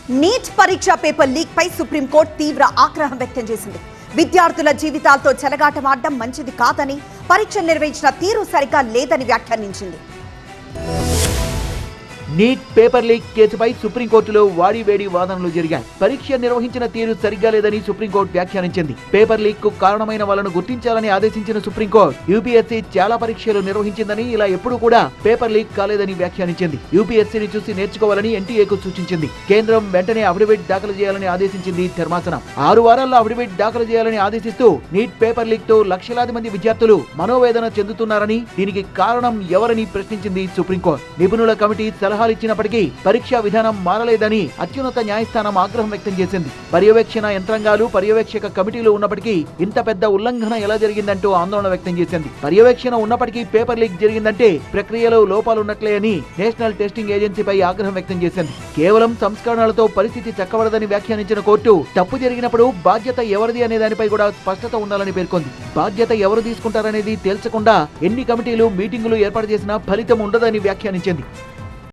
Neat పరీక్ష paper leak పై supreme court తీవ్ర ఆగ్రహం వ్యక్తం చేసింది. విద్యార్థుల జీవితాలతో చెలగాటమాడడం మంచిది కాదని, పరీక్ష నిర్వహించిన తీరు సరిగా లేదని వ్యాఖ్యానించింది. నీట్ పేపర్ లీక్ కేసుపై సుప్రీంకోర్టులో వాడివేడి వాదనలు జరిగాయి. పరీక్ష నిర్వహించిన తీరు సరిగ్గా లేదని సుప్రీంకోర్టు వ్యాఖ్యానించింది. పేపర్ లీక్ కు కారణమైన వాళ్ళను గుర్తించాలని ఆదేశించిన సుప్రీంకోర్టు యూపీఎస్సీ చాలా పరీక్షలు నిర్వహించిందని, ఇలా ఎప్పుడూ కూడా పేపర్ లీక్ కాలేదని వ్యాఖ్యానించింది. యూపీఎస్సీని చూసి నేర్చుకోవాలని ఎన్టీఏకు సూచించింది. కేంద్రం వెంటనే అఫిడవిట్ దాఖలు చేయాలని ఆదేశించింది ధర్మాసనం. 6 వారాల్లో అఫిడవిట్ దాఖలు చేయాలని ఆదేశిస్తూ నీట్ పేపర్ లీక్ తో లక్షలాది మంది విద్యార్థులు మనోవేదన చెందుతున్నారని, దీనికి కారణం ఎవరని ప్రశ్నించింది సుప్రీంకోర్టు. నిపుణుల కమిటీ సలహా ఇచ్చినప్పటికీ పరీక్షా విధానం మారలేదని అత్యున్నత న్యాయస్థానం ఆగ్రహం వ్యక్తం చేసింది. పర్యవేక్షణ యంత్రాంగాలు, పర్యవేక్షక కమిటీలు ఉన్నప్పటికీ ఇంత పెద్ద ఉల్లంఘన ఎలా జరిగిందంటూ ఆందోళన వ్యక్తం చేసింది. పర్యవేక్షణ ఉన్నప్పటికీ పేపర్ లీక్ జరిగిందంటే ప్రక్రియలో లోపాలున్నట్లే అని నేషనల్ టెస్టింగ్ ఏజెన్సీపై ఆగ్రహం వ్యక్తం చేసింది. కేవలం సంస్కరణలతో పరిస్థితి చక్కబడదని వ్యాఖ్యానించిన కోర్టు, తప్పు జరిగినప్పుడు బాధ్యత ఎవరిది అనే దానిపై కూడా స్పష్టత ఉండాలని పేర్కొంది. బాధ్యత ఎవరు తీసుకుంటారనేది తేల్చకుండా ఎన్ని కమిటీలు, మీటింగులు ఏర్పాటు చేసినా ఫలితం ఉండదని వ్యాఖ్యానించింది.